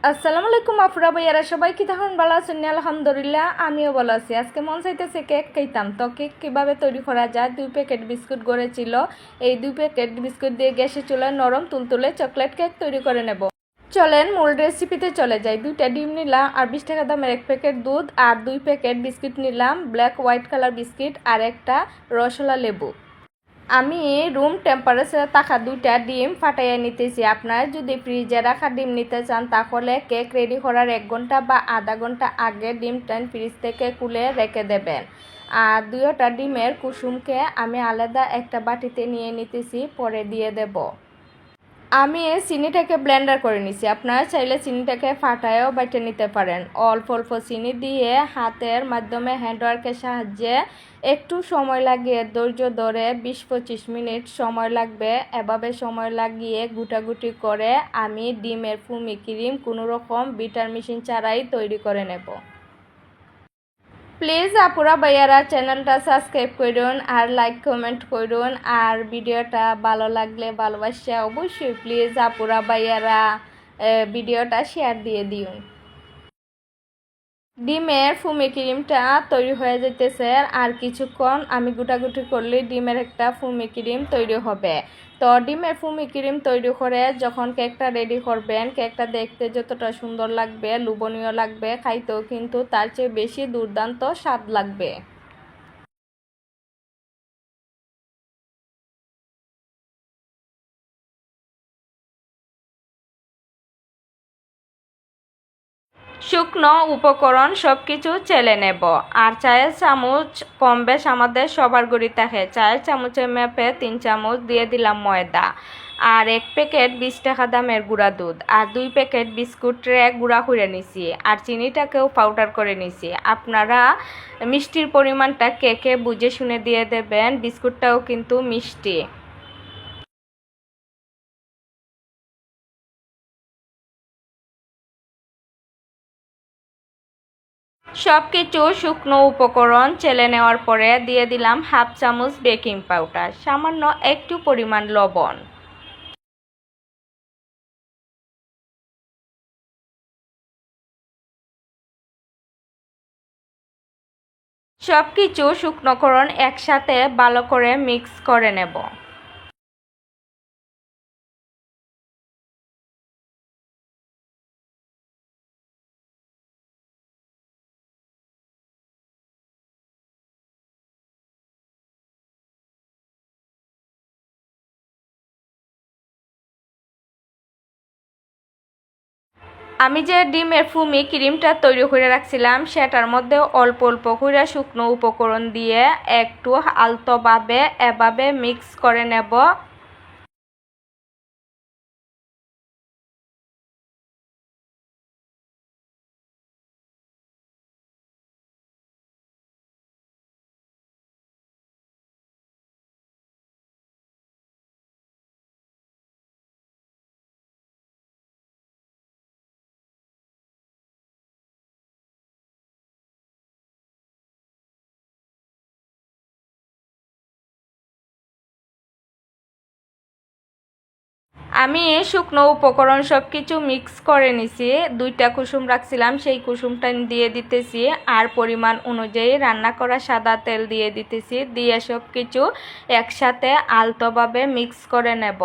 আসসালামু আলাইকুম আপুরা ভাইয়ারা, সবাই কি তখন ভালো আছেন? আলহামদুলিল্লাহ, আমিও ভালো আছি। আজকে মন চাইতেছে কেক খাইতাম, তো কেক কীভাবে তৈরি করা যায়। 2 প্যাকেট বিস্কুট গড়েছিল। এই 2 প্যাকেট বিস্কুট দিয়ে গ্যাসে চুলায় নরম তুলতুলে চকলেট কেক তৈরি করে নেব। চলেন মূল রেসিপিতে চলে যাই। 2টা ডিম নিলাম আর 20 টাকা দামের 1 প্যাকেট দুধ আর 2 প্যাকেট বিস্কিট নিলাম, ব্ল্যাক হোয়াইট কালার বিস্কিট আর একটা রসলা লেবু। আমি রুম টেম্পারেচারে থাকা 2টা ডিম ফাটাইয়া নিতেছি। আপনারা যদি ফ্রিজে রাখা ডিম নিতে চান তাহলে কেক রেডি করার 1 ঘন্টা বা আধা ঘন্টা আগে ডিমটা ফ্রিজ থেকে খুলে রেখে দেবেন। আর 2টা ডিমের কুসুমকে আমি আলাদা একটা বাটিতে নিয়ে নিতেছি, পরে দিয়ে দেব। আমি চিনিটাকে ব্লেন্ডার করে নিছি। আপনারা চাইলে চিনিটাকে ফাটায়ও বেটে নিতে পারেন। অল্প অল্প চিনি দিয়ে হাতের মাধ্যমে হ্যান্ডওয়ার্কের সাহায্যে একটু সময় লাগিয়ে ধৈর্য ধরে 20-25 মিনিট সময় লাগবে। এভাবে সময় লাগিয়ে গুটাগুটি করে আমি ডিমের ফুমি ক্রিম কোনো রকম বিটার মেশিন ছাড়াই তৈরি করে নেব। প্লিজ আপুরা ভাইয়ারা চ্যানেলটা সাবস্ক্রাইব করুন আর লাইক কমেন্ট করুন। আর ভিডিওটা ভালো লাগলে ভালোবাসা অবশ্যই প্লিজ আপুরা ভাইয়ারা ভিডিওটা শেয়ার দিয়ে দিন। ডিমের ফুমি ক্রিমটা তৈরি হয়ে যেতেছে, আর কিছুক্ষণ আমি গুটাগুটি করলে ডিমের একটা ফুমি ক্রিম তৈরি হবে। তো ডিমের ফুমি ক্রিম তৈরি করে যখন কেকটা রেডি করবেন, কেকটা দেখতে যতটা সুন্দর লাগবে, লোভনীয় লাগবে, খাইতেও কিন্তু তার চেয়ে বেশি দুর্দান্ত স্বাদ লাগবে। শুকনো উপকরণ সব কিছু চেলে নেব। আর চায়ের চামচ কম বেশ আমাদের সবার ঘরেই থাকে। চায়ের চামচের মেপে 3 চামচ দিয়ে দিলাম ময়দা, আর 1 প্যাকেট 20 টাকা দামের গুঁড়া দুধ, আর 2 প্যাকেট বিস্কুটে গুঁড়া করে নিছি, আর চিনিটাকেও পাউডার করে নিছি। আপনারা মিষ্টির পরিমাণটা কেকে বুঝে শুনে দিয়ে দেবেন, বিস্কুটটাও কিন্তু মিষ্টি। সব কিছু শুকনো উপকরণ চেলে নেওয়ার পরে দিয়ে দিলাম হাফ চামচ বেকিং পাউডার, সামান্য একটু পরিমাণ লবণ। সব কিছু শুকনোকরণ একসাথে ভালো করে মিক্স করে নেব। আমি যে ডিমের ফুমি ক্রিমটা তৈরি করে রাখছিলাম সেটার মধ্যে অল্প অল্প করে শুকনো উপকরণ দিয়ে একটু আলতোভাবে এভাবে মিক্স করে নেব। আমি শুকনো উপকরণ সব কিছু মিক্স করে নিছি। 2টা কুসুম রাখছিলাম, সেই কুসুমটা দিয়ে দিতেছি, আর পরিমাণ অনুযায়ী রান্না করা সাদা তেল দিয়ে দিতেছি। দিয়ে সব কিছু একসাথে আলতোভাবে মিক্স করে নেব।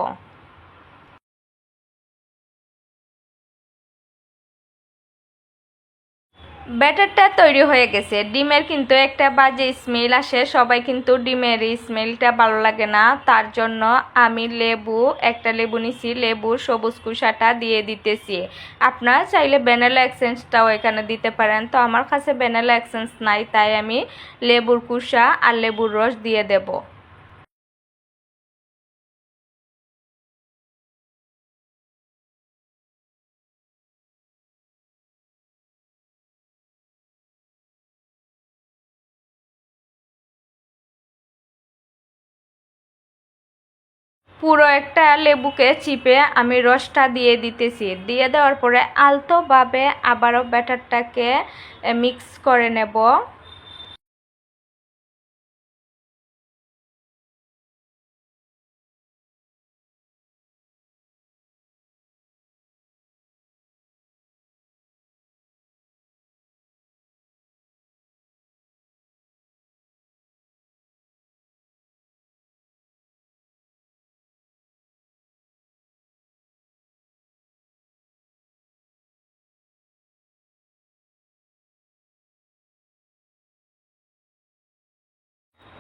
ব্যাটারটা তৈরি হয়ে গেছে। ডিমের কিন্তু একটা বাজে স্মেল আসে, সবাই কিন্তু ডিমের স্মেলটা ভালো লাগে না। তার জন্য আমি একটা লেবু নিছি, লেবুর সবুজ কুসাটা দিয়ে দিতেছি। আপনারা চাইলে ভ্যানিলা এসেন্সটাও এখানে দিতে পারেন। তো আমার কাছে ভ্যানিলা এসেন্স নাই, তাই আমি লেবুর কুসা আর লেবুর রস দিয়ে দেব। পুরো একটা লেবুকে চিপে আমি রসটা দিয়ে দিতেছি। দিয়ে দেওয়ার পরে আলতোভাবে আবারও ব্যাটারটাকে মিক্স করে নেব।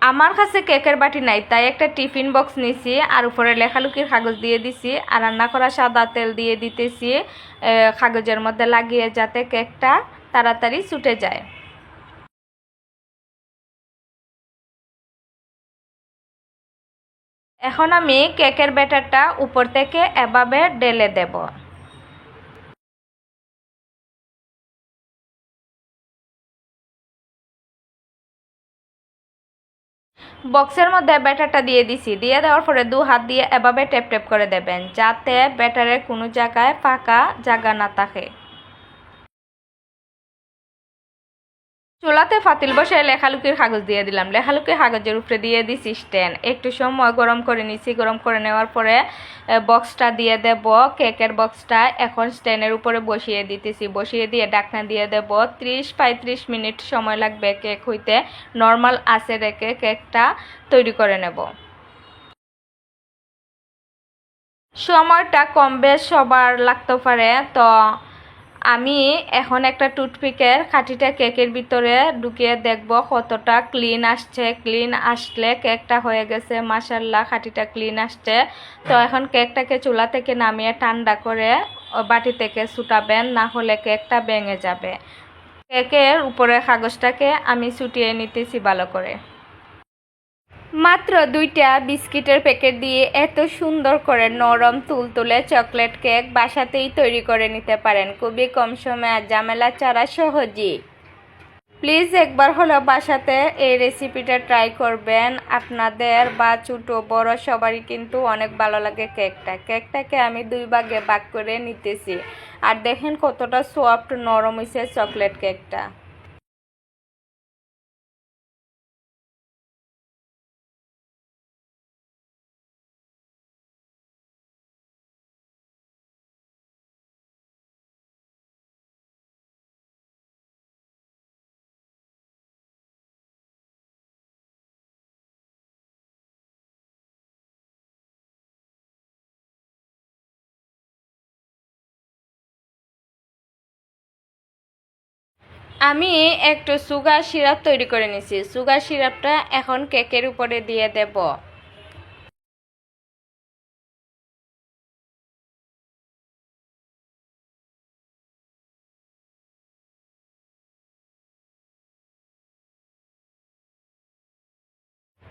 আমার কাছে কেকের বাটি নাই, তাই একটা টিফিন বক্স নিছি আর উপরে লেখালুকির কাগজ দিয়ে দিছি আর রান্না করা সাদা তেল দিয়ে দিতেছি কাগজের মধ্যে লাগিয়ে, যাতে কেকটা তাড়াতাড়ি ছুটে যায়। এখন আমি কেকের ব্যাটারটা উপর থেকে এভাবে ঢেলে দেব। বক্সের মধ্যে ব্যাটারটা দিয়ে দিছি, দিয়ে দেওয়ার পরে 2 হাত দিয়ে এভাবে ট্যাপ ট্যাপ করে দেবেন, যাতে ব্যাটারের কোনো জায়গায় ফাঁকা জায়গা না থাকে। চুলাতে ফাতিল বসে লেখালুকির কাগজ দিয়ে দিলাম, লেখালুকির কাগজের উপরে দিয়ে দিছি স্ট্যান্ড। একটু সময় গরম করে নিছি, গরম করে নেওয়ার পরে বক্সটা দিয়ে দেব, কেকের বক্সটা এখন স্ট্যান্ডের উপরে বসিয়ে দিতেছি, বসিয়ে দিয়ে ঢাকনা দিয়ে দেব। 30-35 মিনিট সময় লাগবে কেক হইতে। নর্মাল আঁচে রেখে কেকটা তৈরি করে নেব। সময়টা কম বেশ সবার লাগতে পারে, তো আমি এখন একটা টুথপিকের কাঠিটা কেকের ভিতরে ঢুকিয়ে দেখব কতটা ক্লিন আসছে। ক্লিন আসলে কেকটা হয়ে গেছে, মাশাল্লাহ কাঠিটা ক্লিন আসছে। তো এখন কেকটাকে চুলা থেকে নামিয়ে ঠান্ডা করে বাটি থেকে ছুটাবেন, না হলে কেকটা ভেঙে যাবে। কেকের উপরের কাগজটাকে আমি ছুটিয়ে নিতেছি ভালো করে। মাত্র 2টা বিস্কিটের প্যাকেট দিয়ে এত সুন্দর করে নরম তুলতুলে চকলেট কেক বাসাতেই তৈরি করে নিতে পারেন, খুবই কম সময়ে আর ঝামেলা ছাড়া সহজেই। প্লিজ একবার হলেও বাসাতে এই রেসিপিটা ট্রাই করবেন। আপনাদের বা ছোটো বড় সবারই কিন্তু অনেক ভালো লাগে কেকটাকে আমি 2 ভাগে ভাগ করে নিতেছি। আর দেখেন কতটা সফট নরম হয়েছে চকলেট কেকটা। আমি একটু সুগার সিরাপ তৈরি করে নিছি, সুগার সিরাপটা এখন কেকের উপরে দিয়ে দেব।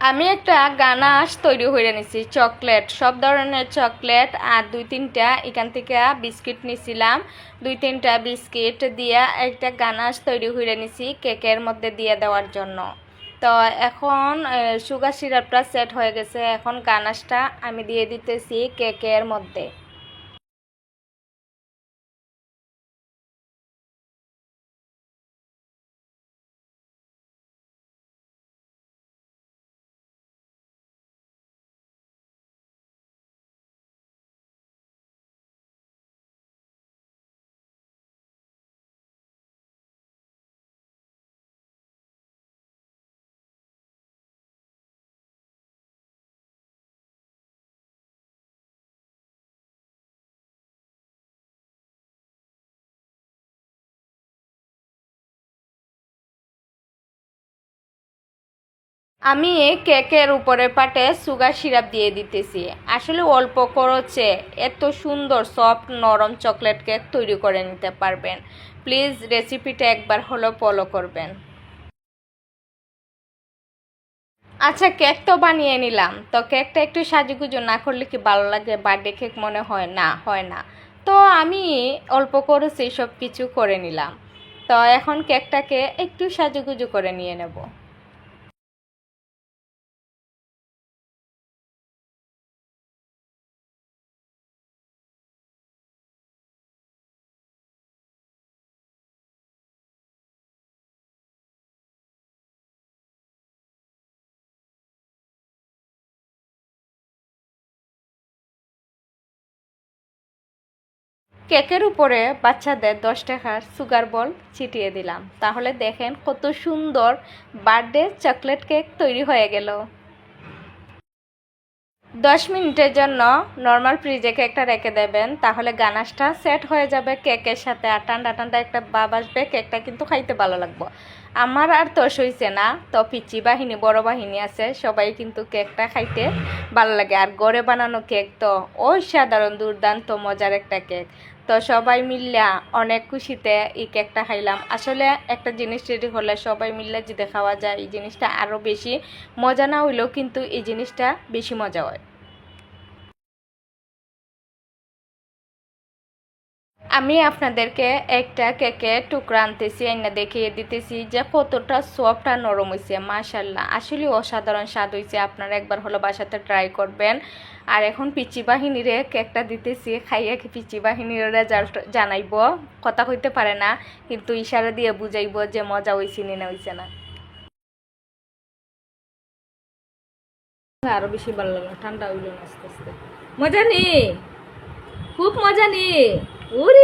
আমি একটা গানাশ তৈরি করে নিছি, চকলেট, সব ধরনের চকলেট আর 2-3টা এখান থেকে বিস্কিট নিছিলাম। 2-3টা বিস্কিট দিয়ে একটা গানাশ তৈরি করে নিছি কেকের মধ্যে দিয়ে দেওয়ার জন্য। তো এখন সুগার সিরাপটা সেট হয়ে গেছে, এখন গানাশটা আমি দিয়ে দিতেছি কেকের মধ্যে। আমি কেকের উপরের পাটে সুগার সিরাপ দিয়ে দিতেছি। আসলে অল্প খরচে এত সুন্দর সফট নরম চকলেট কেক তৈরি করে নিতে পারবেন। প্লিজ রেসিপিটা একবার হলো ফলো করবেন। আচ্ছা, কেক তো বানিয়ে নিলাম, তো কেকটা একটু সাজুগুজু না করলে কি ভালো লাগে? বার্থডে কেক মনে হয় না, হয় না। তো আমি অল্প খরচে সব কিছু করে নিলাম। তো এখন কেকটাকে একটু সাজুগুজু করে নিয়ে নেব। কেকের উপরে বাচ্চাদের 10 টাকার সুগার বল ছিটিয়ে দিলাম, তাহলে দেখেন কত সুন্দর বার্থডে চকলেট কেক তৈরি হয়ে গেল। 10 মিনিটের জন্য নর্মাল ফ্রিজে কেকটা রেখে দেবেন, তাহলে গানাশটা সেট হয়ে যাবে কেকের সাথে, আর ঠান্ডা ঠান্ডা একটা ভাব আসবে, কেকটা কিন্তু খাইতে ভালো লাগবে। আমার আর তো সইছে না, তো পিচি বাহিনী বড় বাহিনী আছে, সবাই কিন্তু কেকটা খাইতে ভালো লাগে। আর ঘরে বানানো কেক তো অসাধারণ দুর্দান্ত মজার একটা কেক। তো সবাই মিললে অনেক খুশিতে এই কেকটা খাইলাম। আসলে একটা জিনিস রেডি হলে সবাই মিললে যদি খাওয়া যায়, এই জিনিসটা আরও বেশি মজা না হইলেও কিন্তু এই জিনিসটা বেশি মজা হয়। আমি আপনাদেরকে একটা কেকের টুকরা আনতেছি, এনে দেখিয়ে দিতেছি যে কতটা সফট আর নরম হয়েছে। মাশাল্লাহ, আসলে অসাধারণ স্বাদ হয়েছে। আপনারা একবার হলো বাসাতে ট্রাই করবেন। আর এখন পিচি বাহিনীরে কেকটা দিতেছি, খাইয়া পিচি বাহিনীর রেজাল্ট জানাইব। কথা কইতে পারে না, কিন্তু ইশারা দিয়ে বুঝাইব যে মজা হয়েছে না হয়েছে না। আরো বেশি ভালো লাগলো, ঠান্ডা হইল আস্তে আস্তে। মজা নেই, খুব মজা নেই। ওরে